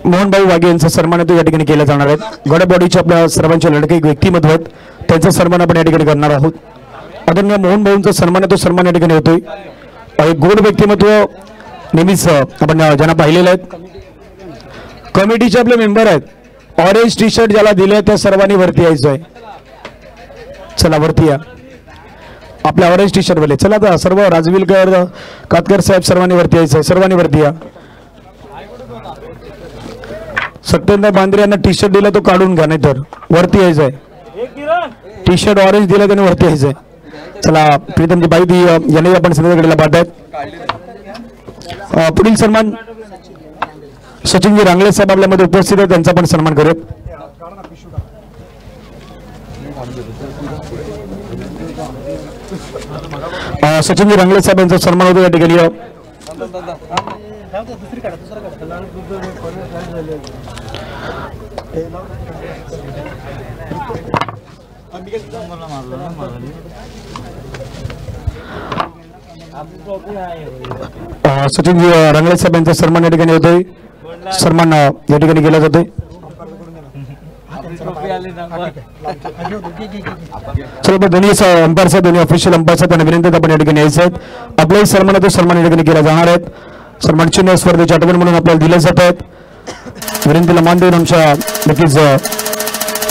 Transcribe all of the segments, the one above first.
मोहन भाऊ वाघे यांचा सन्मान या ठिकाणी केला जाणार आहे। गडबॉडीचे आपल्या सर्वांचे लढके एक व्यक्तिमत्व आहेत, त्यांचा सन्मान आपण या ठिकाणी करणार आहोत। आदरणीय मोहन भाऊंचा सन्मान या ठिकाणी होतोय। एक गोड व्यक्तिमत्व नेहमीच आपण ज्यांना पाहिलेलं आहेत। कमिटीचे आपले मेंबर आहेत। ऑरेंज टी शर्ट ज्याला दिले त्या सर्वांनी वरती यायचं आहे। चला वरती या आपल्या ऑरेंज टी शर्ट वाले। चला आता सर्व राजविलकर कातकर साहेब सर्वांनी वरती यायचं आहे। सर्वांनी वरती या। सत्येंद्र बांद्रे यांना टी शर्ट दिला तो काढून घ्या, नाही तर वरती यायचं आहे। टी शर्ट ऑरेंज दिला त्याने वरती यायचं आहे। चला प्रीतमजी बाई यांनी आपण सगळ्याकडे पाहत आहेत। पुढील सन्मान सचिनजी रांगले साहेब आपल्यामध्ये उपस्थित आहेत, त्यांचा पण सन्मान करूयात। सचिनजी रांगले साहेब यांचा सन्मान होतो या ठिकाणी। सचिनजी रांगले साहेब यांचा सन्मान या ठिकाणी होतोय। सन्मान या ठिकाणी केला जातोय। चला दोन्ही अंपायर साहेब, दोन्ही ऑफिशियल अंपायर साहेब त्यांना विनंती आपण या ठिकाणी यायचे आहेत। आपल्याही सन्मानाचा सन्मान या ठिकाणी केला जाणार आहे। सन्मान चिन्ह स्पर्धेच्या आठवण म्हणून आपल्याला दिले जात आहेत। विनंतीला मान देऊन आमच्या नक्कीच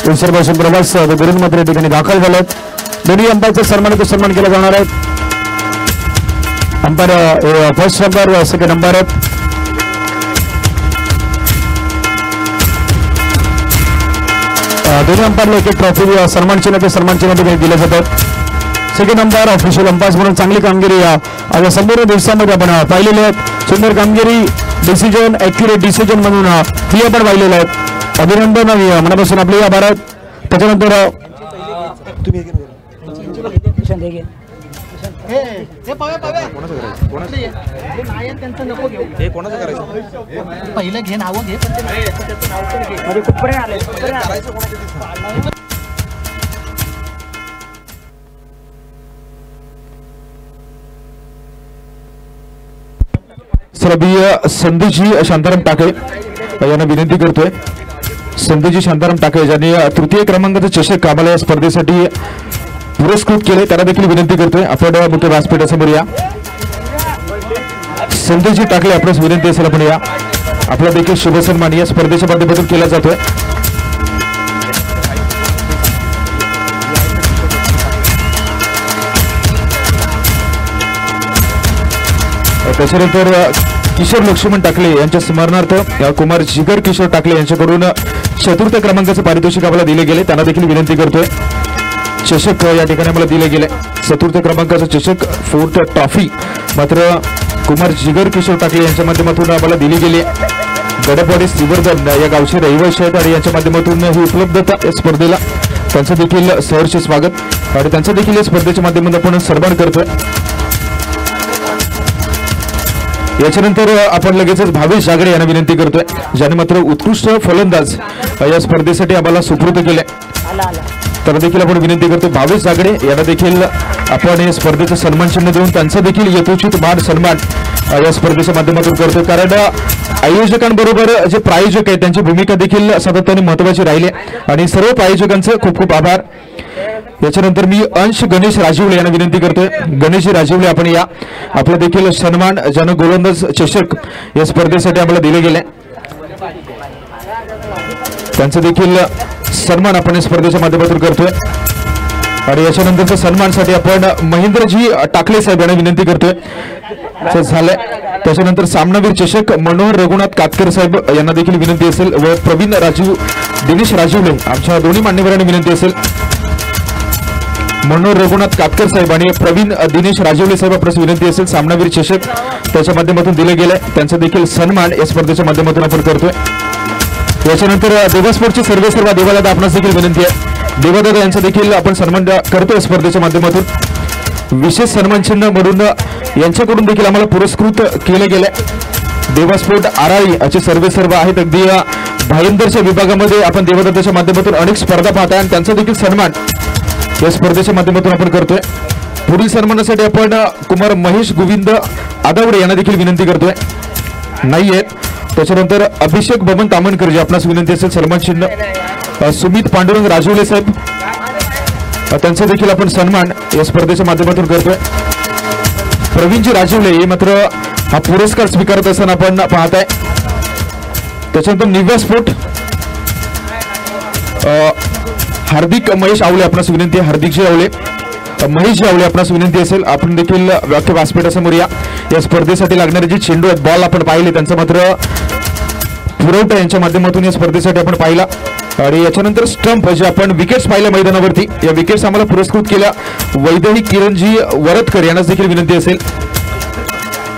विसर्भाषण प्रवास गुरुन मात्र या ठिकाणी दाखल झाले आहेत। दोन्ही अंपायरचा सन्मानाचा सन्मान केला जाणार आहे। Umpire first umpire second umpire आहेत। दोन्ही अंपायरला एक ट्रॉफी सन्मान चिन्ह दिले जातात। सेकंड अंपायर ऑफिशियल अंपायर्स म्हणून चांगली कामगिरी आज संपूर्ण दिवसामध्ये आपण पाहिलेली आहेत। सुंदर कामगिरी, डिसिजन ॲक्युरेट डिसिजन म्हणून ही आपण पाहिलेलं आहेत। अभिनंदन मनापासून आपले आभार आहेत। त्याच्यानंतर पहिलं घे नाव घे श्रद्धेय संधीजी शांताराम टाके यांना विनंती करतोय। संधीजी शांताराम टाके ज्यांनी तृतीय क्रमांकाचे चषक आम्हाला या स्पर्धेसाठी पुरस्कृत केले त्यांना देखील विनंती करतोय आपण मुख्य व्यासपीठासमोर या। संधीजी टाकले आपल्यास विनंती असेल आपण या। आपला देखील शुभ सन्मान या स्पर्धेच्या माध्यमातून केला जातोय। त्याच्यानंतर किशोर लक्ष्मण टाकले यांच्या स्मरणार्थ कुमार जिगर किशोर टाकले यांच्याकडून चतुर्थ क्रमांकाचे पारितोषिक आम्हाला दिले गेले त्यांना देखील विनंती करतोय। चषक या ठिकाणी मला दिले गेले। चतुर्थ क्रमांकाचा चषक फोर्थ ट्रॉफी मात्र कुमार जिगर किशोर टाकले यांच्या माध्यमातून आम्हाला दिली गेली। गडबॉडी श्रीवर्धन या गावचे रहिवासी आहेत आणि यांच्या माध्यमातून ही उपलब्धता या स्पर्धेला त्यांचं देखील सहर्ष स्वागत आणि त्यांचं देखील या स्पर्धेच्या माध्यमातून आपण सन्मान करतोय। याच्यानंतर आपण लगेचच भावेश जागडे यांना विनंती करतोय ज्याने मात्र उत्कृष्ट फलंदाज या स्पर्धेसाठी आम्हाला सुपूर्द केले तर देखील आपण विनंती करतो भावेश जागडे यांना देखील आपण या स्पर्धेचं सन्मान चिन्ह देऊन त्यांचा देखील यथोचित मान सन्मान या स्पर्धेच्या माध्यमातून करतो। कारण आयोजकांबरोबर जे प्रायोजक आहेत त्यांची भूमिका देखील सातत्याने महत्त्वाची राहिली आणि सर्व प्रायोजकांचे खूप खूप आभार। याच्यानंतर मी अंश गणेश राजीवले यांना विनंती करतोय। गणेश राजीवले आपण या। आपला देखील सन्मान जन गोलंदाज चषक या स्पर्धेसाठी आम्हाला दिले गेले त्यांचं देखील सन्मान आपण या स्पर्धेच्या माध्यमातून करतोय आणि याच्यानंतरच्या सन्मानसाठी आपण महेंद्रजी टाकले साहेब यांना विनंती करतोय झालंय। त्याच्यानंतर सामनावीर चषक मनोहर रघुनाथ कातकर साहेब यांना देखील विनंती असेल व प्रवीण राजीव दिनेश राजीवले आमच्या दोन्ही मान्यवरांनी विनंती असेल। मनोहर रघुनाथ कातकर साहेब आणि प्रवीण दिनेश राजीवले साहेब आपल्यास विनंती असेल सामनावीर चषक त्याच्या माध्यमातून दिले गेले त्यांचा देखील सन्मान या स्पर्धेच्या माध्यमातून आपण करतोय। याच्यानंतर देवास्पोर्टचे सर्वेसर्वा देवादादा आपणास देखील विनंती आहे। देवादादा यांचा देखील आपण सन्मान करतोय स्पर्धेच्या माध्यमातून। विशेष सन्मान चिन्ह म्हणून यांच्याकडून देखील आम्हाला पुरस्कृत केले गेले। देवास्पोर्ट आराळी असे सर्वेसर्वा आहेत। अगदी भाईंदरच्या विभागामध्ये आपण देवादादाच्या माध्यमातून अनेक स्पर्धा पाहताय आणि त्यांचा देखील सन्मान या स्पर्धेच्या माध्यमातून आपण करतोय। पुढील सन्मानासाठी आपण कुमार महेश गोविंद आदावडे यांना देखील विनंती करतोय, नाही आहेत. त्याच्यानंतर अभिषेक बबन तामणकरजी आपणास विनंती असेल सन्मान चिन्ह. सुमित पांडुरंग राजवले साहेब त्यांचा देखील आपण सन्मान या स्पर्धेच्या माध्यमातून करतोय. प्रवीणजी राजवले हे मात्र हा पुरस्कार स्वीकारत असताना आपण पाहत आहे. त्याच्यानंतर निव्या स्पोर्ट हार्दिक महेश आवले आपणास विनंती आहे. हार्दिकजी आवले, महेशजी आवले आपणास विनंती असेल आपण देखील व्याख्या व्यासपीठासमोर या स्पर्धेसाठी लागणारे जे चेंडू आहेत, बॉल आपण पाहिले त्यांचा मात्र पुरवठा यांच्या माध्यमातून या स्पर्धेसाठी आपण पाहिला. आणि याच्यानंतर स्टंप जे आपण विकेट्स पाहिल्या मैदानावरती, या विकेट्स आम्हाला पुरस्कृत केल्या वैदेही किरणजी वरदकर यांनाच देखील विनंती असेल.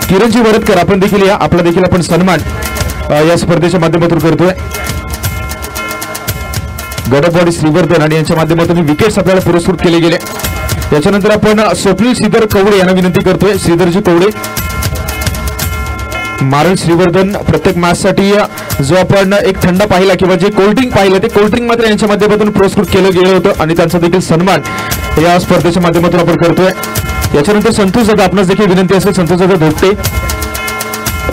किरणजी वरदकर आपण देखील या, आपला देखील आपण सन्मान या स्पर्धेच्या माध्यमातून करतोय. गडबॉडी श्रीवर्धन आणि यांच्या माध्यमातून विकेट्स आपल्याला पुरस्कृत केले गेले. याच्यानंतर आपण स्वप्नील श्रीधर कवडे यांना विनंती करतोय. श्रीधरजी कवडे, मारल श्रीवर्धन प्रत्येक मॅचसाठी जो आपण एक थंडा पाहिला किंवा जे कोल्ड्रिंक पाहिलं ते कोल्ड्रिंक मात्र यांच्या माध्यमातून पुरस्कृत केलं गेलं होतं आणि त्यांचा देखील सन्मान या स्पर्धेच्या माध्यमातून आपण करतोय. याच्यानंतर संतोष दादा आपणास देखील विनंती असेल, संतोष दादा धोपटे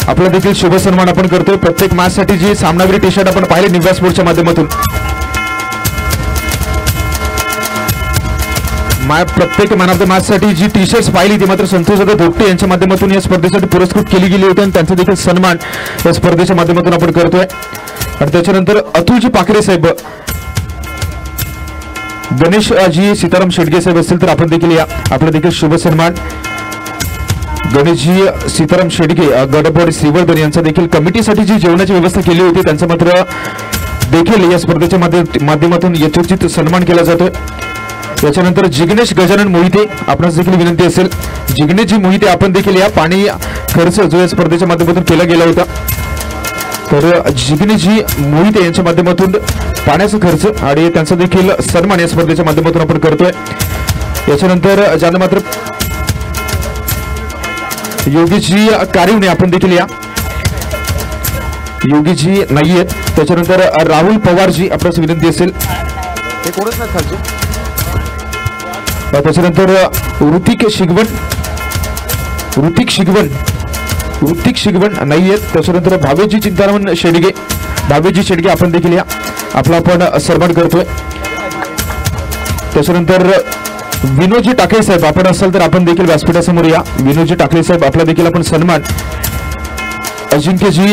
आपला देखील शुभ सन्मान आपण करतोय. प्रत्येक मॅचसाठी जी सामनावीर टी शर्ट आपण पाहिले निव्या स्पोर्टच्या माध्यमातून, प्रत्येक मॅन ऑफ द मॅच साठी जी टी शर्ट्स पाहिली ती मात्र संतोष दादा धोपटे यांच्या माध्यमातून या स्पर्धेसाठी पुरस्कृत केली गेली होती आणि त्यांचा देखील सन्मान या स्पर्धेच्या माध्यमातून आपण करतोय. आणि त्याच्यानंतर अतुलजी पाखरे साहेब, गणेशजी सीताराम शेडगे साहेब असतील तर आपण देखील या, आपला देखील शुभ सन्मान. गणेशजी सीताराम शेडगे गडबॉडी श्रीवर्धन यांचा देखील कमिटीसाठी जी जेवणाची व्यवस्था केली होती त्यांचा मात्र देखील या स्पर्धेच्या माध्यमातून यथोचित सन्मान केला जातोय. त्याच्यानंतर जिग्नेश गजानन मोहिते आपणास देखील विनंती असेल, जिग्नेशजी मोहिते आपण देखील या, पाणी खर्च जो या स्पर्धेच्या माध्यमातून केला गेला होता तर जिग्नेशजी मोहिते यांच्या माध्यमातून पाण्याचा खर्च आणि त्यांचा देखील सन्मान या स्पर्धेच्या माध्यमातून आपण करतोय. याच्यानंतर ज्यांना मात्र योगीजी कारिवणे आपण देखील या, योगीजी नाही आहेत. त्याच्यानंतर राहुल पवारजी आपणास विनंती असेल, हे कोणच नाही खालचे. त्याच्यानंतर ऋतिक शिगवण नाही आहेत. त्याच्यानंतर भावेशजी चिंतामण शेडगे, भावेशजी शेडगे आपण देखील या, आपला आपण सन्मान करतोय. त्याच्यानंतर विनोदजी टाकळे साहेब आपण असाल तर आपण देखील व्यासपीठासमोर या. विनोदजी टाकळे साहेब आपला देखील आपण सन्मान. अजिंक्यजी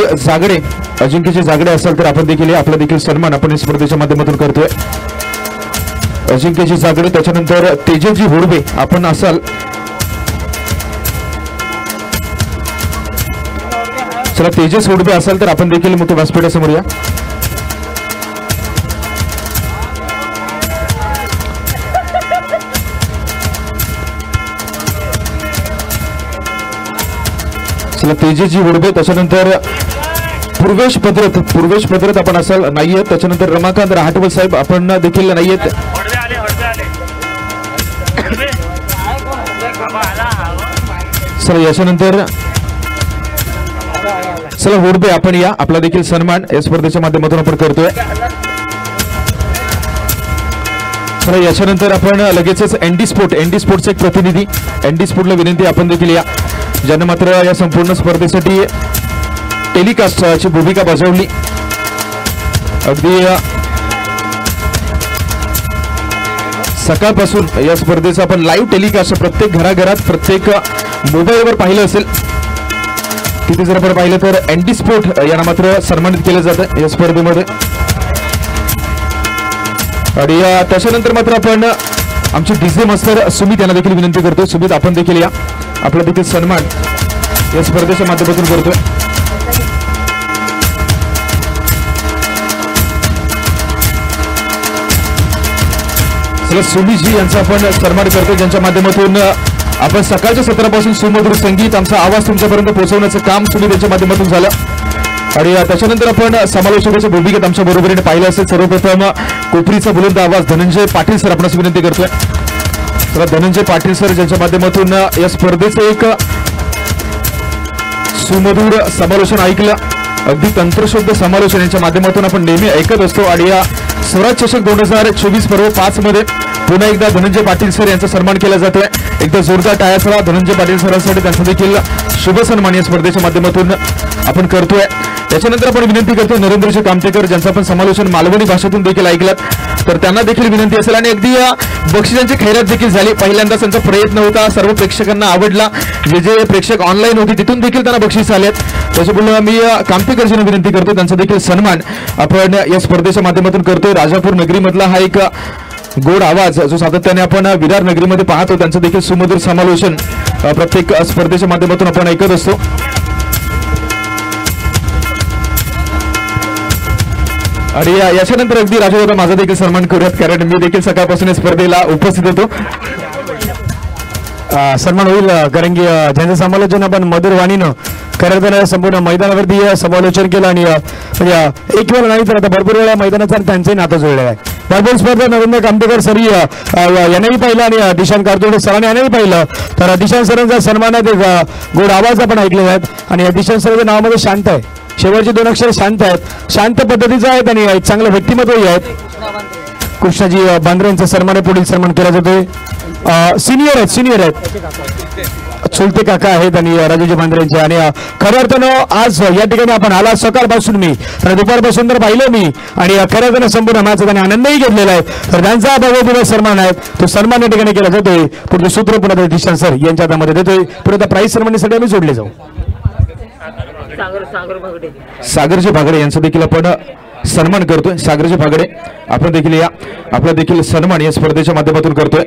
जागडे असाल तर आपण देखील या, आपला देखील सन्मान आपण या स्पर्धेच्या माध्यमातून करतोय. अजिंक्यजी जागडे, त्याच्यानंतर तेजसजी होडबे आपण असाल, चला तेजस होडबे असाल तर आपण देखील मोठ्या व्यासपीठासमोर या. चला तेजसजी होडबे, त्याच्यानंतर पूर्वेश पदरत आपण असाल, नाही आहेत. त्याच्यानंतर रमाकांत रहाटवल साहेब आपण देखील नाही आहेत. चला याच्यानंतर चला होडबे आपण या, आपला देखील सन्मान या स्पर्धेच्या माध्यमातून आपण करतोय. चला याच्यानंतर आपण लगेचच एनडी स्पोर्टचा एक प्रतिनिधी, एनडी स्पोर्टला विनंती आपण देखील या, ज्याने मात्र या संपूर्ण स्पर्धेसाठी टेलिकास्टची भूमिका बजावली. अगदी सकाळपासून या स्पर्धेचं आपण लाईव्ह टेलिकास्ट प्रत्येक घराघरात प्रत्येक मोबाईलवर पाहिलं असेल. तिथे जर आपण पाहिलं तर एनडी स्पोर्ट यांना मात्र सन्मानित केलं जातं या स्पर्धेमध्ये. आणि त्याच्यानंतर मात्र आपण आमचे डीजे मास्टर सुमित यांना देखील विनंती करतोय. सुमित आपण देखील या, आपला देखील सन्मान या स्पर्धेच्या माध्यमातून करतोय. सुमीजी यांचा आपण सन्मान करतो, ज्यांच्या माध्यमातून आपण सकाळच्या सत्रापासून सुमधुर संगीत आमचा आवाज तुमच्यापर्यंत पोहोचवण्याचं काम सुमित यांच्या माध्यमातून झालं. आणि त्याच्यानंतर आपण समालोचकाच्या भूमिकेत आमच्या बरोबरीने पाहिलं असेल. सर्वप्रथम कोपरीचा बुलंद आवाज धनंजय पाटील सर आपणास विनंती करतोय. तर धनंजय पाटील सर ज्यांच्या माध्यमातून या स्पर्धेचं एक सुमधुर समालोचन ऐकलं, अगदी तंत्रशुद्ध समालोचन यांच्या माध्यमातून आपण नेहमी ऐकत असतो. आणि या स्वराज चषक 2024 पर्व 5 मध्ये पुन्हा एकदा धनंजय पाटील सर यांचा सन्मान केला जातोय. एकदा जोरदार टाळ्या धनंजय पाटील सरांसाठी त्यांचा देखील शुभ सन्मान या स्पर्धेच्या माध्यमातून आपण करतोय. त्याच्यानंतर आपण विनंती करतो नरेंद्रजी कामतेकर ज्यांचं आपण समालोचन मालवणी भाषेतून देखील ऐकलं तर त्यांना देखील विनंती असेल. आणि अगदी बक्षिसांची खैरात देखील झाली. पहिल्यांदा त्यांचा प्रयत्न होता, सर्व प्रेक्षकांना आवडला. जे जे प्रेक्षक ऑनलाईन होते तिथून देखील त्यांना बक्षीस आलेत. त्याच्यामुळे मी कामतेकरजींना विनंती करतो त्यांचा देखील सन्मान आपण या स्पर्धेच्या माध्यमातून करतोय. राजापूर नगरीमधला हा एक गोड आवाज जो सातत्याने आपण विरार नगरीमध्ये पाहतो त्यांचं देखील सुमधुर समालोचन प्रत्येक स्पर्धेच्या माध्यमातून आपण ऐकत असतो. आणि याच्यानंतर अगदी राजूदादा माझा देखील सन्मान करूयात कारण मी देखील सकाळपासून या स्पर्धेला उपस्थित होतो. सन्मान होईल कारण की ज्यांचं समालोचन आपण मधुर वाणीनं करताना संपूर्ण मैदानावरती समालोचन केलं आणि एक वेळा नाही तर आता भरपूर वेळा मैदानाचा त्यांचंही नातं जुळलेलं आहे. भरपूर स्पर्धा नरेंद्र कामतेकर सर यांनाही पाहिलं आणि दिशांत कारतोडे सरांनी यांनाही पाहिलं तर दिशांत सरांचा सन्मानात एक गोड आवाज आपण ऐकलेला आहेत आणि दिशांत सरांच्या नावामध्ये शांत आहे. शेवटचे 2 अक्षर शांत आहेत, शांत पद्धतीचे आहेत आणि एक चांगलं व्यक्तिमत्वही आहेत. कृष्णाजी बांद्रे यांचा सन्मान पुढील सन्मान केला जातोय. सिनियर आहेत चुलते काका आहेत आणि राजूजी बांद्रे यांचे. आणि खऱ्या अर्थानं आज या ठिकाणी आपण आला सकाळपासून मी तर दुपारपासून तर पाहिलं मी आणि खऱ्या अर्थानं संपूर्ण मॅचचा त्यांनी आनंदही घेतलेला आहे. तर त्यांचा भव्य सन्मान आहे तो सन्मान या ठिकाणी केला जातोय. पुढचे सूत्र पुन्हा दिशांत सर यांच्या हातामध्ये देतोय. पुढे प्राईज सन्मानासाठी आम्ही जोडले जाऊ. सागरजी भागडे यांचा देखील आपण सन्मान करतोय. सागरजी भागडे आपण देखील या आपला देखील सन्मान या स्पर्धेच्या माध्यमातून करतोय.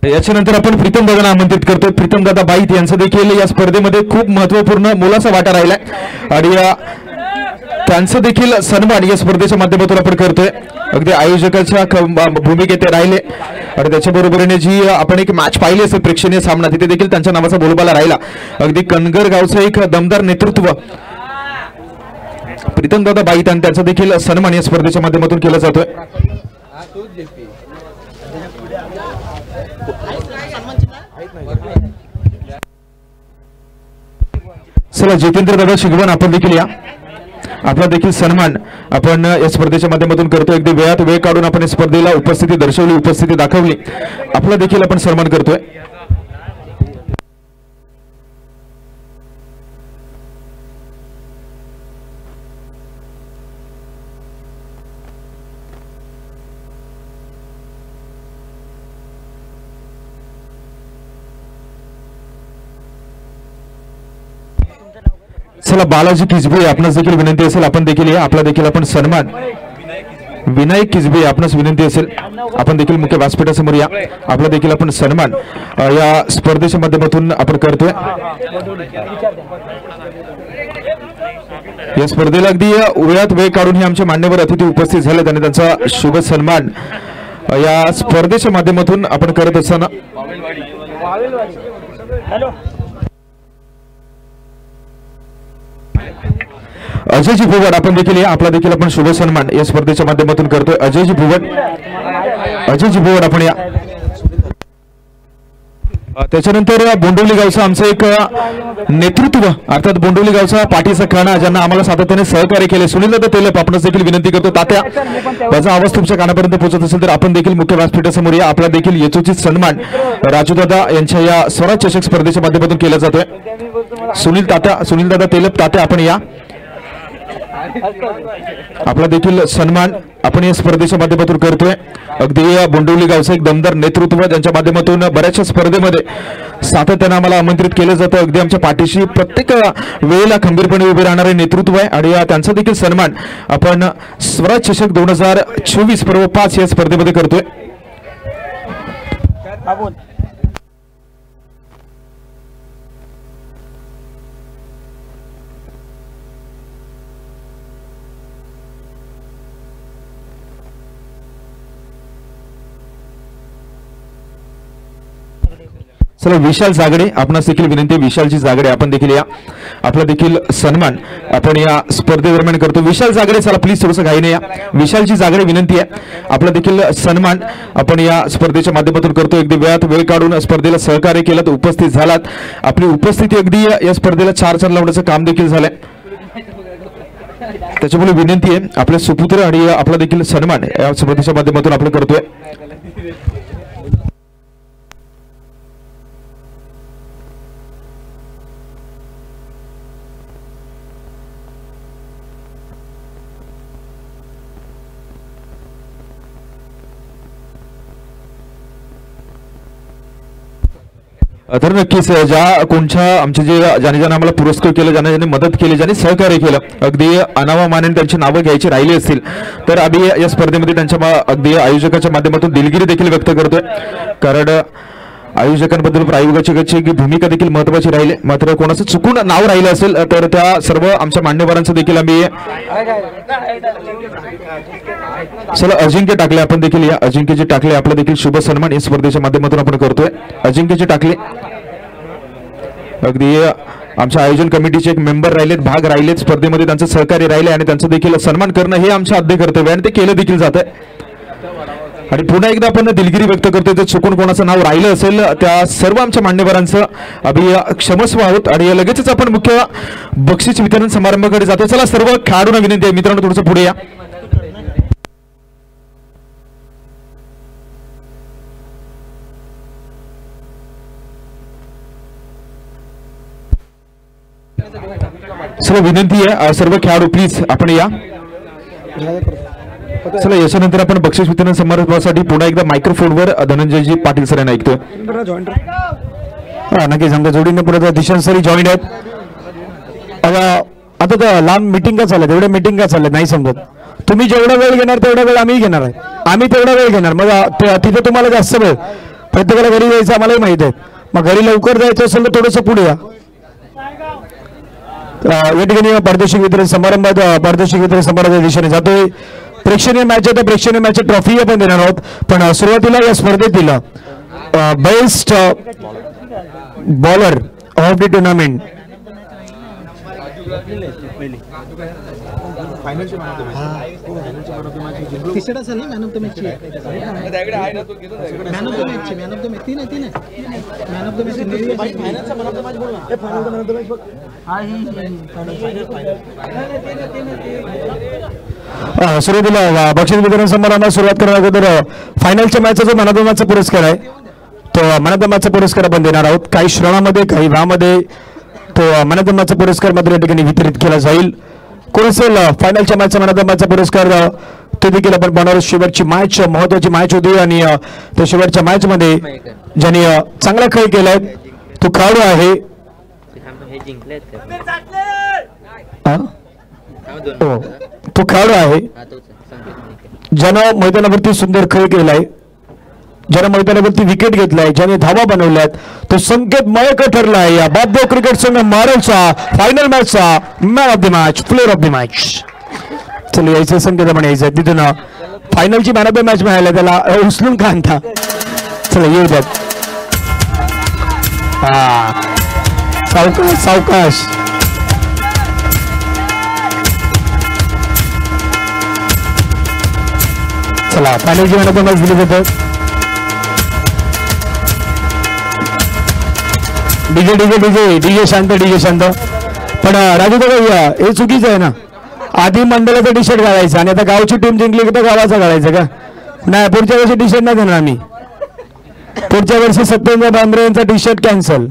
याच्यानंतर आपण प्रीतम दादांना आमंत्रित करतोय. प्रीतम दादा बाईत यांचा देखील या स्पर्धेमध्ये खूप महत्वपूर्ण मोलाचा वाटा राहिलाय आणि त्यांचा देखील सन्मान या स्पर्धेच्या माध्यमातून आपण करतोय. अगदी आयोजकाच्या भूमिकेत ते राहिले आणि त्याच्या बरोबरीने जी आपण एक मॅच पाहिली असेल प्रेक्षणीय सामना तिथे देखील त्यांच्या नावाचा बोलबाला राहिला. अगदी कणगर गावचं एक दमदार नेतृत्व प्रीतम दादा बाईत आणि त्यांचा देखील सन्मान या स्पर्धेच्या माध्यमातून केला जातोय. चला जितेंद्र दादा शिगवण आपण देखील या आपला देखील सन्मान आपण या स्पर्धेच्या माध्यमातून करतोय. अगदी वेळात वेळ काढून आपण या स्पर्धेला उपस्थिती दर्शवली, उपस्थिती दाखवली. आपला देखील आपण सन्मान करतोय. चला बालाजी किसबे आपणास देखील विनंती असेल आपण देखील या आपला देखील आपण सन्मान विनायक किसबे आपणास विनंती असेल आपण देखील मुख्य व्यासपीठासमोर या आपला देखील आपण सन्मान या स्पर्धेच्या माध्यमातून आपण करतोय. या स्पर्धेला अगदी वेळात वेळ काढून हे आमचे मान्यवर अतिथी उपस्थित झालेत आणि त्यांचा शुभ सन्मान या स्पर्धेच्या माध्यमातून आपण करत असताना अजयजी भुवड आपण देखील आपला देखील आपण शुभ सन्मान या स्पर्धेच्या माध्यमातून करतोय. अजयजी भुवड आपण या. त्याच्यानंतर बोंडवली गावचं आमचं एक नेतृत्व अर्थात बोंडवली गावचा पाठीचा खाना ज्यांना आम्हाला सातत्याने सहकार्य केले सुनील दादा तेलप आपणास देखील विनंती करतो. तात्या माझा आवाज तुमच्या कानापर्यंत पोहोचत असेल तर आपण देखील मुख्य व्यासपीठासमोर या आपला देखील यथोचित सन्मान राजूदादा यांच्या या स्वराज चषक स्पर्धेच्या माध्यमातून केला जातोय. सुनील दादा तेलप तात्या आपण या आपला देखील सन्मान आपण या स्पर्धेच्या माध्यमातून करतोय. अगदी बोंडवली गावचं एक दमदार नेतृत्व ज्यांच्या माध्यमातून बऱ्याचशा स्पर्धेमध्ये सातत्याने आम्हाला आमंत्रित केलं जातं. अगदी आमच्या पाठीशी प्रत्येक वेळेला खंबीरपणे उभे राहणारे नेतृत्व आहे आणि त्यांचा देखील सन्मान आपण स्वराज चषक 2024 पर्व 5 या स्पर्धेमध्ये करतोय. चला विशाल जागडे, आपणास देखील विनंती आहे, विशालजी जागडे आपण देखील या, आपला देखील सन्मान आपण या स्पर्धेदरम्यान करतो. विशाल जागडे चला प्लीज थोडंसं घाईने या. विशालजी जागडे विनंती आहे, आपला देखील सन्मान आपण या स्पर्धेच्या माध्यमातून करतो. अगदी वेळ काढून स्पर्धेला सहकार्य केलं, उपस्थित झालात. आपली उपस्थिती अगदी या स्पर्धेला चार लावण्याचं काम देखील झालंय. त्याच्यामुळे विनंती आहे, आपले सुपुत्र आणि आपला देखील सन्मान या स्पर्धेच्या माध्यमातून आपण करतोय. तर नक्कीच ज्या कोणच्या आमचे जे ज्याने आम्हाला पुरस्कृत केलं, ज्याने मदत केली, ज्याने सहकार्य केलं, अगदी अनावामाने त्यांची नावं घ्यायची राहिली असतील तर आम्ही या स्पर्धेमध्ये त्यांच्या अगदी आयोजकाच्या माध्यमातून दिलगिरी देखील व्यक्त करतोय. कारण आयोजकांबद्दल प्रायोजकाची भूमिका देखील महत्वाची राहिली. मात्र कोणाचं चुकून नाव राहिलं असेल तर त्या सर्व आमच्या मान्यवरांचं देखील आम्ही चला अजिंक्य टाकले आपण देखील या अजिंक्यजी टाकले आपला देखील शुभ सन्मान या स्पर्धेच्या माध्यमातून आपण करतोय. अजिंक्यजी टाकले अगदी आमच्या आयोजन कमिटीचे एक मेंबर राहिलेत, भाग राहिलेत, स्पर्धेमध्ये त्यांचं सहकार्य राहिले आणि त्यांचं देखील सन्मान करणं हे आमचं आद्य कर्तव्य आणि ते केलं देखील जात आहे. आणि पुन्हा एकदा आपण दिलगिरी व्यक्त करतोय, जर चुकून कोणाचं नाव राहिलं असेल त्या सर्व आमच्या मान्यवरांचं आम्ही क्षमस्व आहोत. आणि लगेचच आपण मुख्य बक्षीस वितरण समारंभाकडे जातो. चला सर्व खेळाडूंना विनंती आहे, मित्रांनो थोडंसं पुढे या. चला विनंती आहे, सर्व खेळाडू प्लीज आपण या. चला याच्यानंतर आपण बक्षीस वितरण समारंभासाठी पुन्हा एकदा मायक्रोफोनवर धनंजयजी पाटील सर यांना ऐकतोय. नक्कीच आमच्या जोडीने पुढे दिशांत सरी जॉईन आहेत. आता तर लांब मिटिंग का चालत, एवढ्या मिटिंग का चालत नाही समजत. तुम्ही जेवढा वेळ घेणार तेवढा वेळ आम्ही घेणार आहे, आम्ही तेवढा वेळ घेणार. मग तिथे तुम्हाला जास्त वेळ, प्रत्येकाला घरी जायचं आम्हालाही माहित आहे. मग घरी लवकर जायचं असेल तर थोडंसं पुढे या. या ठिकाणी पारितोषिक वितरण समारंभाच्या दिशेने जातोय. प्रेक्षणीय मॅच आहे, तर प्रेक्षणीय मॅच ट्रॉफी आपण देणार आहोत. पण सुरुवातीला या स्पर्धेतील best bowler of the tournament सुरुवातीला बक्षीस वितरण समारंभाला सुरुवात करण्याच्या अगोदर फायनलच्या मॅचचा जो मॅन ऑफ द मॅचचा पुरस्कार आहे तो मॅन ऑफ द मॅचचा पुरस्कार आपण देणार आहोत. काही श्रवणामध्ये काही भामध्ये तो मॅन ऑफ द मॅचचा पुरस्कार मात्र या ठिकाणी वितरित केला जाईल. कोण असेल फायनलच्या मॅचचा मॅन ऑफ द मॅचचा पुरस्कार तो देखील आपण पाहणार. शेवटची मॅच महत्वाची मॅच होती आणि त्या शेवटच्या मॅच मध्ये ज्यांनी चांगला खेळ केलाय तो खेळाडू आहे तो खेळाडू आहे ज्यानं मैदानावरती सुंदर खेळ केलाय, ज्यानं मैदानावरती विकेट घेतलाय, ज्याने धावा बनवल्यात, तो संकेत मयकर ठरला आहे या बाददेव क्रिकेट संघ मारलचा फायनल मॅचचा man of the match, player of the match. चला यायचं संकेत यायचं तिथून फायनलची मॅन ऑफ द मॅच मिळाल्या त्याला उचलून का आणता. चला येऊ द्यात. सावकाश सावकाश. चला फायनलची मॅन ऑफ द मॅच दिली जातात. डीजे डीजे डीजे डीजे शांत डीजे शांत. पण राजू दादा हे चुकीचं आहे ना, आधी मंडळाचा टी शर्ट घालायचा आणि आता गावची टीम जिंकली की तर गावाचा घालायचं का? नाही, पुढच्या वर्षी टी शर्ट नाही देणार आम्ही. पुढच्या वर्षी सत्येंद्र बांद्रे यांचा टी शर्ट कॅन्सल.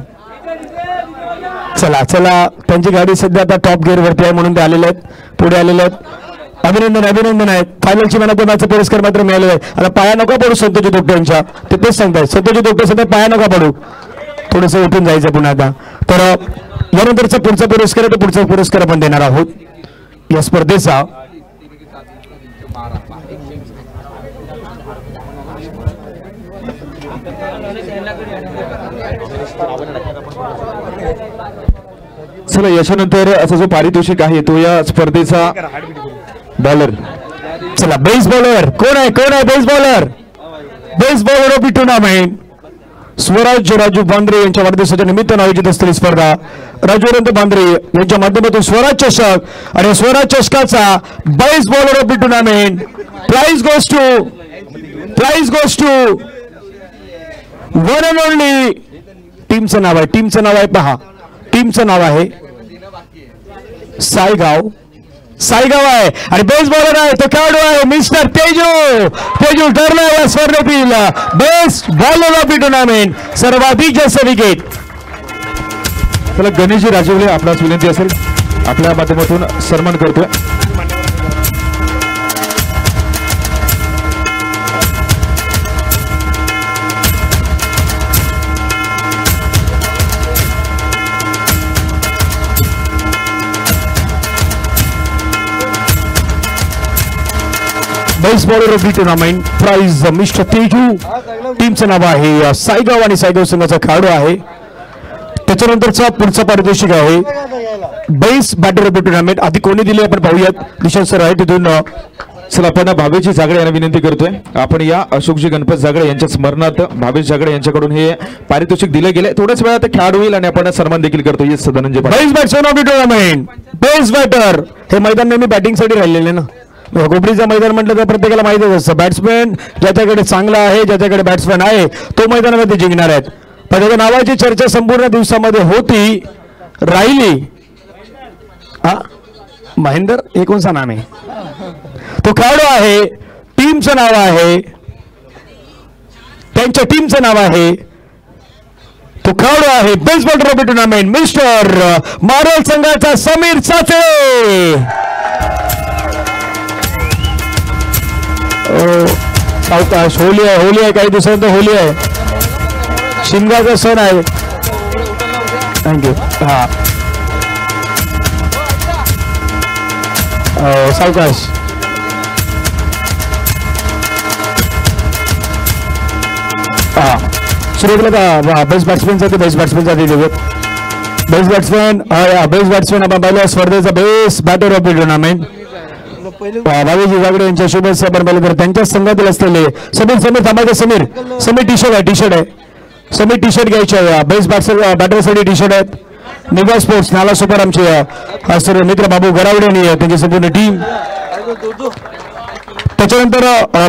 चला चला त्यांची गाडी सध्या आता टॉप गिअर वरती आहे म्हणून ते आलेले आहेत, पुढे आलेले आहेत. अभिनंदन अभिनंदन आहेत. फायनलची मॅन ऑफ द मॅचचा पुरस्कार मात्र मिळालेला आहे. आता पाया नका पडू सत्यजित दोपटे यांच्या, ते तेच सांगतायत. सत्यजित दोपटे सध्या पाया नका पडू, थोडंसं उठून जायचं पुन्हा आता. तर यानंतरचा पुढचा पुरस्कार आहे तो पुढचा पुरस्कार आपण देणार आहोत या स्पर्धेचा. चला याच्यानंतर असा जो पारितोषिक आहे तो या स्पर्धेचा बॉलर. चला बेस बॉलर कोण आहे, कोण आहे base bowler? Base bowler of the tournament Swaraj Raju Bandre यांच्या वाढदिवसाच्या निमित्तानं आयोजित असलेली स्पर्धा राजूवंत बांद्रे यांच्या माध्यमातून स्वराज चषक आणि स्वराज चषकाचा best bowler of the tournament prize goes to one and only टीमचं नाव आहे पहा टीमचं नाव आहे सायगाव आहे आणि बेस्ट बॉलर आहे तो खेळाडू आहे मिस्टर तेजू ठरला या स्पर्धेतील best bowler of the tournament सर्वाधिक जास्त विकेट. त्याला गणेशजी राजवले आपणास विनंती असेल आपल्या माध्यमातून सन्मान करतोय. Best bowler of the tournament prize mister Teju टीमचं नाव आहे सायगाव आणि सायगाव संघाचा खेळाडू आहे. त्याच्यानंतरचा पुढचा पारितोषिक आहे best batter of the tournament. आधी कोणी दिले आपण पाहूयात निशांत सर आहे तिथून. चला आपण भावेशजी जागडे यांना विनंती करतोय आपण या अशोकजी गणपत जागडे यांच्या स्मरणार्थ भावेश जागडे यांच्याकडून हे पारितोषिक दिले गेले. थोड्याच वेळात खेळाडू होईल आणि आपण सन्मान देखील करतो. Yes Dhananjay best batsman of the tournament best batter. हे मैदान नेहमी बॅटिंगसाठी राहिलेले ना. कोपरीचं मैदान म्हटलं तर प्रत्येकाला माहितीच असतं बॅट्समॅन ज्याच्याकडे चांगला आहे ज्याच्याकडे बॅट्समॅन आहे तो मैदानामध्ये जिंकणार आहेत. पण त्याच्या नावाची चर्चा संपूर्ण दिवसामध्ये होती राहिली. महेंदर हे कोणचा नाम आहे तो खेळाडू आहे टीमचं नाव आहे त्यांच्या टीमचं नाव आहे तो खेळाडू आहे best bowler of the tournament mister Marol संघाचा समीर चाचे. सावकाश होली आहे काही दिवसानंतर होली आहे शिमगाचा सण आहे. थँक्यू. सावकाश सुरुवातीला बेस्ट बॅट्समॅनसाठी देऊयात. बेस्ट बॅट्समॅन आपण पाहिलं स्पर्धेचा best batter of the tournament Bhaveshji Jagde यांच्या शुभेच्छा आपण पाहिलं तर त्यांच्या संघातील असलेले समीर थांबायचं समीर टी शर्ट आहे समीर टी शर्ट घ्यायचे आहे. बेस्ट बॅटरसाठी टी शर्ट आहेत निगा स्पोर्ट्स नाला सुपर आमचे सर्व मित्र बाबू गरावडे आणि त्यांची संपूर्ण टीम. त्याच्यानंतर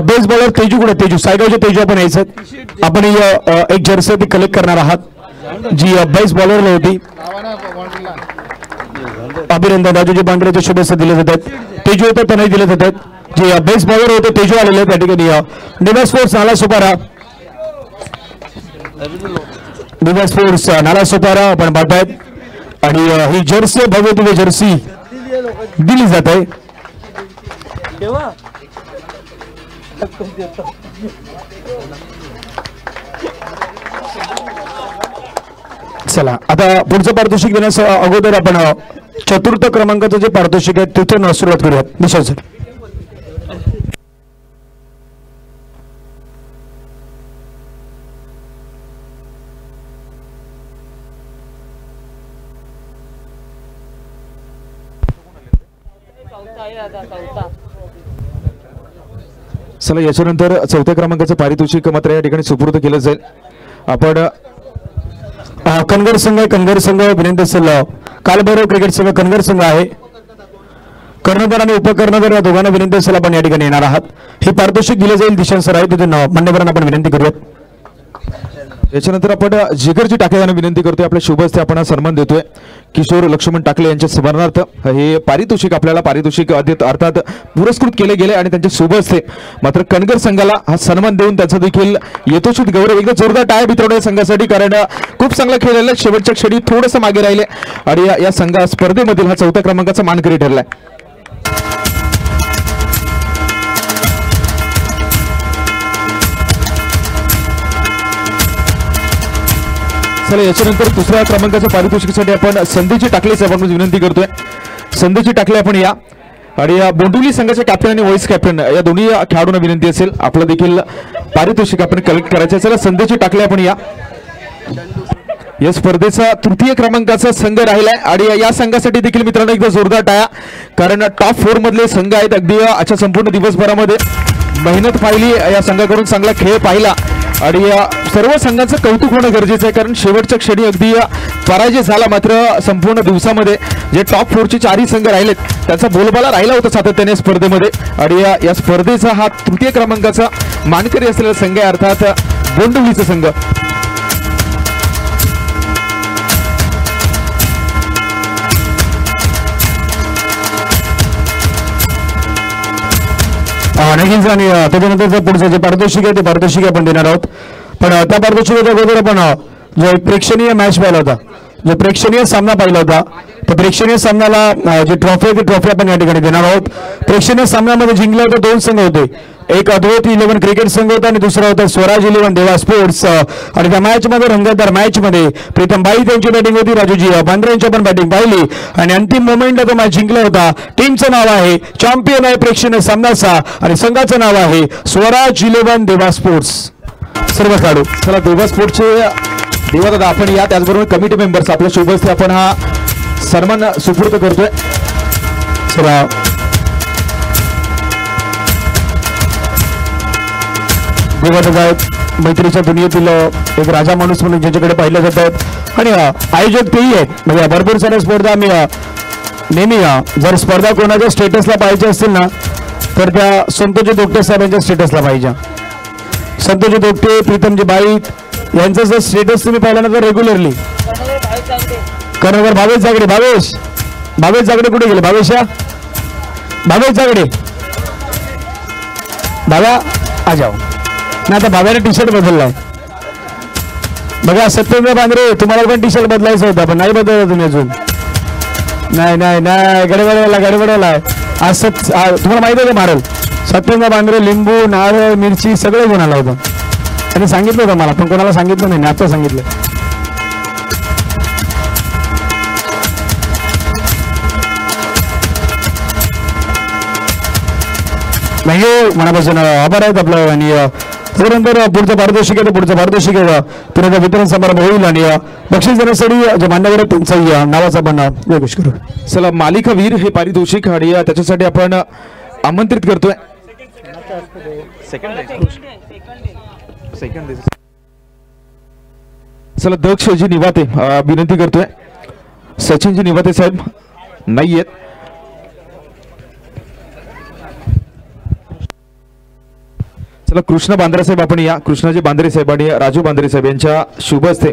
बेस्ट बॉलर तेजू सायगावचे तेजू आपण यायचं आपण एक जर्सी ती कलेक्ट करणार आहात जी बेस्ट बॉलरला होती. अभिनंदन राजूजी बांद्रेच्या शुभेच्छा दिल्या जातात. तेजू होतं त्यांनाही दिले जातात जे बेस्ट बॉलर होते तेजू आलेले त्या ठिकाणी निगा स्पोर्ट्स नाला सुपारा नाला सुपारा आपण पाहतायत आणि ही जर्सी भव्य दिव्य जर्सी दिली जात आहे. चला आता पुढचं पारितोषिक देण्यास अगोदर आपण चतुर्थ क्रमांकाचं जे पारितोषिक आहे तिथून सुरुवात करूयात. निशांत सर. चला याच्यानंतर चौथ्या क्रमांकाचं पारितोषिक मात्र या ठिकाणी सुपूर्द केलं जाईल. आपण कनगर संघ विनंती असेल कालभैरव क्रिकेट संघ कनगर संघ आहे. कर्णधार आणि उपकर्णधार या दोघांना विनंती असेल आपण या ठिकाणी येणार आहात. हे पारितोषिक दिले जाईल दिशांत सर आहे तिथून मान्यवरांना आपण विनंती करूयात. याच्यानंतर आपण जिगरजी टाकले यांना विनंती करतोय आपल्या शुभ हस्ते आपण सन्मान देतोय. किशोर लक्ष्मण टाकले यांच्या स्मरणार्थ हे पारितोषिक आपल्याला अर्थात पुरस्कृत केले गेले आणि त्यांच्या शुभ हस्ते मात्र कनगर संघाला हा सन्मान देऊन त्याचा देखील यथोचित गौरव. एकदा जोरदार टाळ्या भितरवण्या संघासाठी कारण खूप चांगला खेळलेला शेवटच्या क्षणी थोडंसं मागे राहिले आणि या संघा स्पर्धेमधील हा चौथ्या क्रमांकाचा मानकरी ठरलाय. चला याच्यानंतर दुसऱ्या क्रमांकाच्या पारितोषिकासाठी आपण संदेशी टाकले साहेबांना विनंती करतोय. संदेशी टाकले आपण या आणि या बोंडुली संघाचे कॅप्टन आणि व्हाईस कॅप्टन या दोन्ही खेळाडूंना विनंती असेल आपलं देखील पारितोषिक आपण कलेक्ट करायचं. चला संदेशी टाकले आपण या स्पर्धेचा तृतीय क्रमांकाचा संघ राहिलाय आणि या संघासाठी देखील मित्रांनो एकदा जोरदार टाळ्या कारण टॉप 4 मधले संघ आहेत. अगदी आजच्या संपूर्ण दिवसभरामध्ये मेहनत पाहिली या संघाकडून चांगला खेळ पाहिला आणि सर्व संघांचं कौतुक होणं गरजेचं आहे, कारण शेवटच्या क्षणी अगदी पराजय झाला. मात्र संपूर्ण दिवसामध्ये जे टॉप 4चे 4ही संघ राहिलेत त्यांचा बोलबाला राहिला होता सातत्याने स्पर्धेमध्ये. आणि या स्पर्धेचा हा तृतीय क्रमांकाचा मानकरी असलेला संघ आहे, अर्थात बोंडवलीचा संघ. नक्कीच. आणि त्याच्यानंतर पुढचं जे पारितोषिक आहे ते पारितोषिक आपण देणार आहोत. पण त्या पारितोषिकाच्या अगोदर आपण जो एक प्रेक्षणीय मॅच पाहिला होता, जो प्रेक्षणीय सामना पाहिला होता, त्या प्रेक्षणीय सामन्याला जे ट्रॉफी आहे ती ट्रॉफी आपण या ठिकाणी देणार आहोत. प्रेक्षणीय सामन्यामध्ये जिंकले होते 2 संघ होते. एक अद्वैत 11 क्रिकेट संघ होता आणि दुसरा होता स्वराज 11 देवा स्पोर्ट्स. आणि त्या मॅचमध्ये रंगतदार मॅचमध्ये प्रीतम बाई त्यांची बॅटिंग होती, राजूजी बांद्रे यांची पण बॅटिंग पाहिली आणि अंतिम मोमेंटला तो मॅच जिंकला होता. टीमचं नाव आहे चॅम्पियन आहे प्रेक्षणीय सामन्याचा आणि संघाचं नाव आहे स्वराज 11 देवा स्पोर्ट्स. सर्व खेळाडू चला देवा स्पोर्ट्सचे देवा दादा आपण या, त्याचबरोबर कमिटी मेंबर्स आपल्या शुभ हस्ते आपण हा सन्मान सुपूर्द करतोय. चला देवा आहेत मैत्रीच्या दुनियेतील एक राजा माणूस म्हणून ज्याच्याकडे पाहिलं जात आहेत आणि आयोजक तेही आहेत. म्हणजे भरपूर साऱ्या स्पर्धा आम्ही नेहमी जर स्पर्धा कोणाच्या स्टेटसला पाहिजे असतील ना तर त्या संतोषजी दोगटे साहेबांच्या स्टेटसला पाहिजे. संतोषजी दोगटे प्रीतमजी बाई यांचं जर स्टेटस तुम्ही पाहिलं ना तर रेग्युलरली कर्णधार भावेश जागडे. भावेश जागडे कुठे गेले? भावेश जागडे बाबा आ जाओ ना. आता बाबाने टी शर्ट बदललाय बघा. सत्येंद्र बांद्रे तुम्हाला पण टी शर्ट बदलायचं होता पण नाही बदलला तुम्ही अजून. नाही गडबडवला आज तुम्हाला माहिती आहे का मारल सत्येंद्र बांद्रे लिंबू नारळ मिरची सगळं घेऊन आला होता आणि सांगितलं होतं मला, पण कोणाला सांगितलं नाही. आता सांगितलं. नाही मनापासून आभार आहेत आपलं. आणि त्यानंतर पुढचं पारितोषिक आहे पुढचं पारितोषिक पुण्याचा वितरण समारंभ होईल आणि बक्षीस देण्यासाठी जे मान्यवर आहेत त्यांचा नावाचा आपण घोष करू. चला मालिका वीर हे पारितोषिक आणि त्याच्यासाठी आपण आमंत्रित करतोय. चला दक्षजी निवाते विनंती करतोय. सचिनजी निवाते साहेब नाही आहेत. चला कृष्ण बांद्रे साहेब आपण या. कृष्णाजी बांद्रे साहेब आणि राजू बांद्रे साहेब यांच्या शुभ हस्ते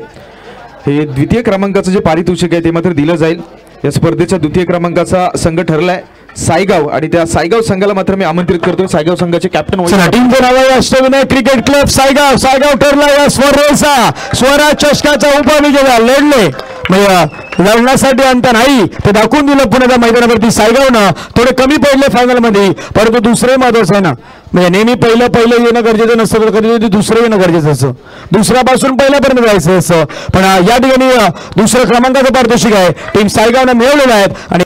हे द्वितीय क्रमांकाचं जे पारितोषिक आहे ते मात्र दिलं जाईल. या स्पर्धेचा द्वितीय क्रमांकाचा संघ ठरलाय सायगाव आणि त्या सायगाव संघाला मात्र मी आमंत्रित करतो. सायगाव संघाचे कॅप्टन टीमचं नाव आहे अष्टविनायक क्रिकेट क्लब सायगाव. सायगाव ठरला या स्पर्धेचा स्वराज चषकाचा उपविजेता. लढले म्हणजे लढण्यासाठी अंत नाही ते दाखवून दिलं पुण्याच्या मैदानावरती. सायगावनं थोडे कमी पडले फायनल मध्ये, परंतु दुसरे महत्वाचं आहे ना. म्हणजे नेहमी पहिलं येणं गरजेचं नसतं तर कधी कधी दुसरं येणं गरजेचं असं, दुसऱ्यापासून पहिल्यापर्यंत जायचं असं. पण या ठिकाणी दुसऱ्या क्रमांकाचं पारितोषिक आहे टीम सायगावनं मिळवलेलं आहे. आणि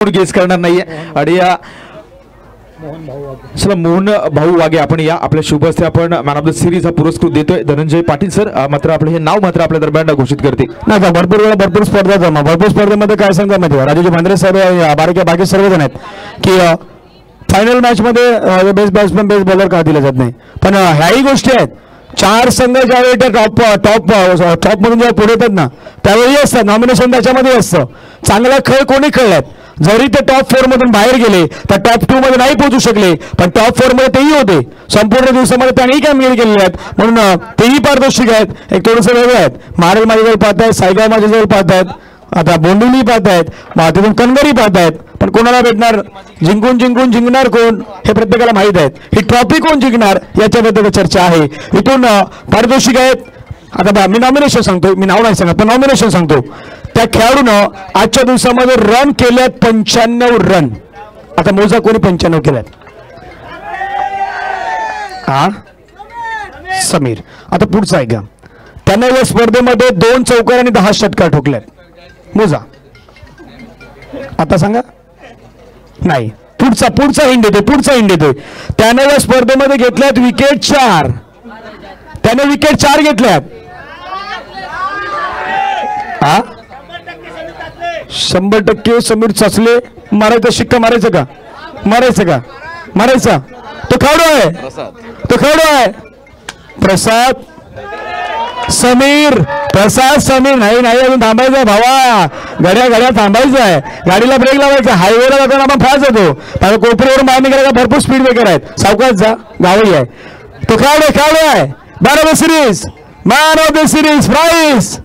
गेस करणार नाहीये. आणि चला मोहन भाऊ वागे आपण या. आपल्या शुभ हस्ते आपण मॅन ऑफ द सिरीज हा पुरस्कृत देतोय. धनंजय पाटील सर मात्र आपलं हे नाव मात्र आपल्या दरम्यान घोषित करते. नाही का भरपूर वेळा भरपूर स्पर्धा जमा. भरपूर स्पर्धेमध्ये काय सांगता माहिती आहे राजूजी बांद्रे साहेब बाकी सर्वजण आहेत की फायनल मॅच मध्ये बेस्ट बॅट्समॅन बेस्ट बॉलर का दिला जात नाही. पण ह्याही गोष्टी आहेत. 4 संघ ज्यावेळी त्या टॉप मधून जेव्हा पुढे येतात ना त्यावेळी असतात नॉमिनेशन त्याच्यामध्ये असतं. चांगला खेळ कोणी खेळलात जरी ते टॉप 4 मधून बाहेर गेले तर टॉप 2 मध्ये नाही पोहोचू शकले पण टॉप 4 मध्ये तेही होते. संपूर्ण दिवसामध्ये त्यांनी कामगिरी केलेली आहेत म्हणून तेही पारदर्शक आहेत. एक थोडंसं वेगळं आहेत. मारल माझ्याजवळ पाहतायत, सायगाव माझ्याजवळ पाहतायत, आता बोंडिवली पाहतायत, तिथून कणगरी पाहतायत. पण कोणाला भेटणार? जिंकून जिंकून जिंकणार कोण हे प्रत्येकाला माहित आहे. ही ट्रॉफी कोण जिंकणार याच्याबद्दल चर्चा आहे. इथून पारितोषिक आहेत. आता मी नॉमिनेशन सांगतो, मी नाव नाही सांगत पण नॉमिनेशन सांगतो. त्या खेळाडूनं आजच्या दिवसामध्ये रन केल्यात 95 रन. आता मोजा कोणी 95 केल्यात? हा समीर. आता पुढचा आहे का? त्यानं या स्पर्धेमध्ये 2 चौकार आणि 10 षटकार ठोकल्यात. मोजा. आता सांगा. नाही, पुढचा हिंड येतोय. त्यानं या स्पर्धेमध्ये घेतल्यात विकेट 4. त्याने विकेट 4 घेतल्यात. हा 100% समीर चाचले. मारायचा शिक्का मारायचा का? मारायचा. तो खेळाडू आहे. प्रसाद समीर नाही अजून थांबायचं भावा. घड्या थांबायचं आहे. गाडीला ब्रेक लावायचा. हायवेला जाताना आपण फास्ट होतो. कोपऱ्यावरून बाहेर निघायला भरपूर स्पीड ब्रेकर आहेत. सावकाश जा, गावही आहे. तो खेळाडू आहे. Man of the series prize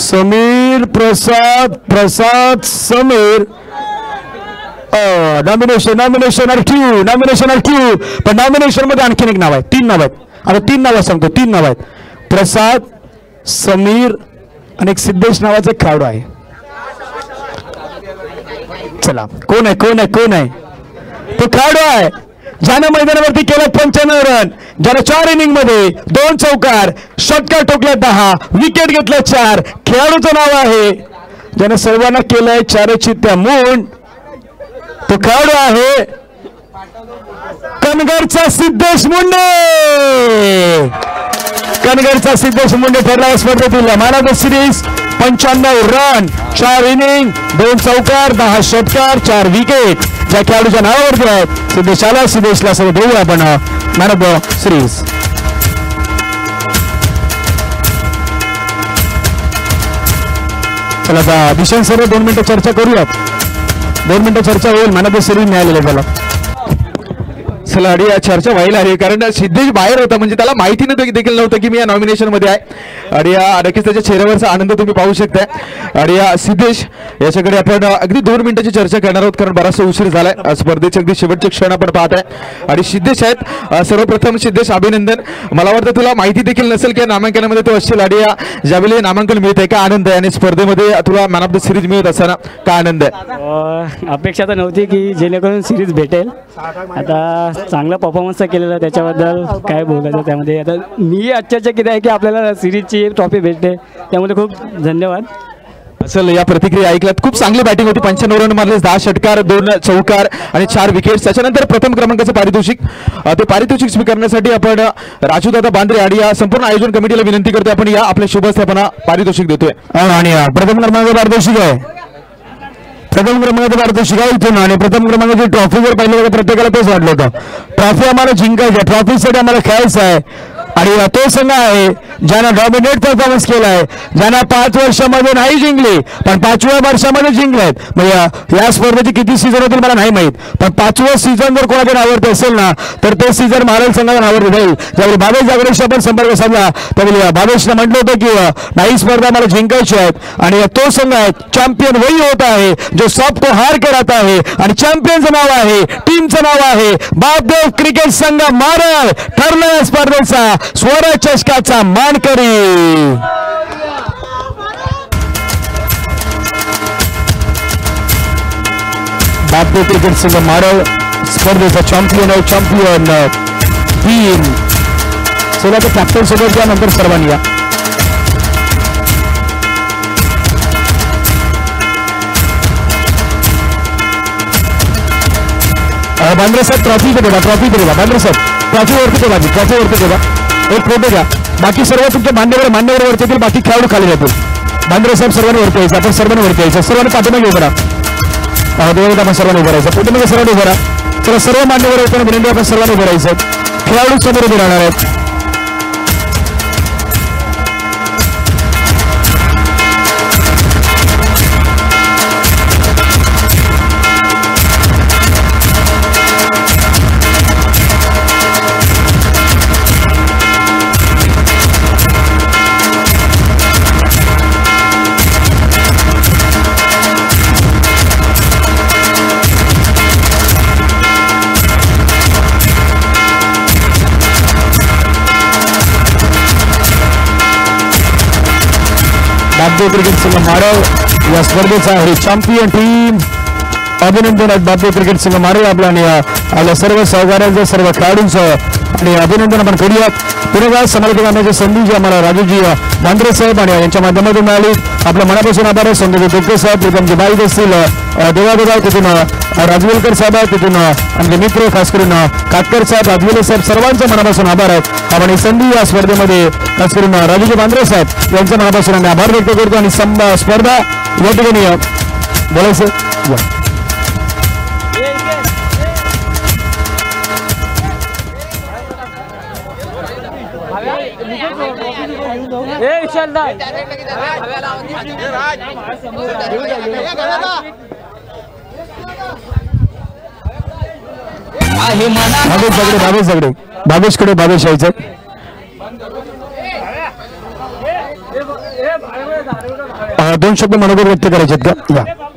Sameer. Prasad Sameer. Nomination क्यू. पण नॉमिनेशन मध्ये आणखीन एक नाव आहे. 3 नाव आहेत. आता 3 नावं सांगतो. 3 नाव आहेत. प्रसाद, समीर आणि एक सिद्धेश नावाचा एक खेळाडू आहे. चला कोण आहे? तो खेळाडू आहे ज्यानं मैदानावरती केलं 95 रन. ज्यानं 4 इनिंग मध्ये 2 चौकार, षटकार ठोकले 10, विकेट घेतले 4. खेळाडूचं नाव आहे ज्यानं सर्वांना केलंय 4 चित्त्या मून. तो खेळाडू आहे कनगरचा सिद्धेश मुंडे. ठरला स्पर्धेतील man of the series. 95 run, 4 inning, 2 चौकार, 10 षटकार, 4 विकेट ज्या खेळाडूच्या नावावरती आहेत. सिद्धेशला सगळं देऊ आपण मॅन ऑफ द सिरीज. चला आता दिशांत सर 2 मिनिटं चर्चा करूयात. 2 मिनिटं चर्चा होईल. मॅन ऑफ द सिरीज मिळालेलं त्याला. चला आणि या चर्चा व्हायला आहे कारण सिद्धेश बाहेर होता. म्हणजे त्याला माहिती देखील नव्हतं की मी या नॉमिनेशन मध्ये आहे. आणि नक्कीच त्याच्या चेहऱ्यावरचा आनंद तुम्ही पाहू शकताय. आणि सिद्धेश याच्याकडे आपण अगदी 2 मिनिटाची चर्चा करणार आहोत कारण बराचसा उशीर झालाय. स्पर्धेचे अगदी शेवटचे क्षण आपण पाहत आहे. आणि सिद्धेश आहेत. सर्वप्रथम सिद्धेश अभिनंदन. मला वाटतं तुला माहिती देखील नसेल की नामांकनामध्ये तू असशील. आणि ज्यावेळी नामांकन मिळत आहे का आनंद आहे? आणि स्पर्धेमध्ये तुला मॅन ऑफ द सिरीज मिळत असताना का आनंद आहे? अपेक्षा तर नव्हती की जेणेकरून सिरीज भेटेल. आता चांगला परफॉर्मन्स केलेला त्याच्याबद्दल काय बोलायचं त्यामध्ये. आता मी आश्चर्य किती आहे की आपल्याला सिरीजची ट्रॉफी भेटते त्यामुळे खूप धन्यवाद. असल या प्रतिक्रिया ऐकल्यात. खूप चांगली बॅटिंग होती. 95 रन मारले, 10 षटकार, 2 चौकार आणि 4 विकेट्स. त्याच्यानंतर प्रथम क्रमांकाचं पारितोषिक. ते पारितोषिक स्वीकारण्यासाठी आपण राजूदादा बांद्रे आणि या संपूर्ण आयोजन कमिटीला विनंती करतो आपण या आपल्या शुभस्थापना पारितोषिक देतोय. आणि प्रथम क्रमांकाचं पारितोषिक आहे. इथून आणि प्रथम क्रमांकाची ट्रॉफी जर पाहिलं तर प्रत्येकाला तेच वाटलं होतं. ट्रॉफी आम्हाला जिंकायची आहे. ट्रॉफीसाठी आम्हाला खेळायचं आहे. आणि तो संघ आहे ज्यानं डॉमिनेट परफॉर्मन्स केलाय. ज्यानं 5 वर्षामध्ये नाही जिंकले पण 5व्या वर्षामध्ये जिंकलेत. म्हणजे या स्पर्धेची किती सीझन होतील मला नाही माहित. पण 5वं सीझन जर कोणाच्या नावावरती असेल ना तर ते सीझन महाराज संघाच्या नावावरती जाईल. ज्यावेळी भावेश जागरेशी आपण संपर्क साधला त्यावेळी भावेशनं म्हटलं होतं की नाही स्पर्धा मला जिंकायची आहेत. आणि तो संघ आहे चॅम्पियन वही होत आहे जो सबको हार के रहता है. आणि चॅम्पियनचं नाव आहे, टीमचं नाव आहे बापदेव क्रिकेट संघ मारळ. ठरलं स्पर्धेचा स्वर्ण चषकाचा मानकरी. बापदेव क्रिकेट संघ मारळ स्पर्धेचा चॅम्पियन टीम. चला तर कॅप्टन सोबत या नंतर सर्वांनी या. बांद्रे साहेब ट्रॉफी दे देवा. बांद्रे साहेब ट्रॉफी वरती ठेवा. एक फोटो घ्या. बाकी सर्व तुमच्या मान्यवर वरती येतील. बाकी खेळाडू खाली जातील. बांद्रे साहेब सर्वांनी वरती यायचं. आपण सर्वांनी वरती यायचं. सर्वांनी पाठीमागे उभं राहा. आपण सर्वांनी उभं राहायचं. पाठीमागे सर्वांनी उभं राहा. चला सर्व मान्यवर येताना विनंती आपण सर्वांनी उभं राहायचं. खेळाडू समोर उभे राहणार आहेत. बापदेव क्रिकेट संघ मारव या स्पर्धेचा हे चॅम्पियन टीम. अभिनंदन बापदेव क्रिकेट संघ मारव आपला आणि आपल्या सर्व सहकाऱ्यांचं सर्व खेळाडूंचं आणि अभिनंदन आपण करूयात. पुन्हा समालोचक करण्याची संधी जी आम्हाला राजूजी मांद्रे साहेब आणि यांच्या माध्यमातून मिळाली. आपल्या मनापासून आभार आहे. संजय डोके साहेब, प्रीतमजी बाईक असतील, देवादेवा तिथून राजवेलकर साहेब आहेत, तिथून आमचे मित्र खास करून काटकर साहेब, राजवेले साहेब, सर्वांचं मनापासून आभार आहेत. आपण ही संधी या स्पर्धेमध्ये खास करून राजूजी मांद्रे साहेब यांच्या मनापासून आम्ही आभार व्यक्त करतो. आणि स्पर्धा या ठिकाणी बोलायचं भावेशकडे भावेश यायचं. दोन शब्द मनोगत व्यक्त करायचे आहेत का?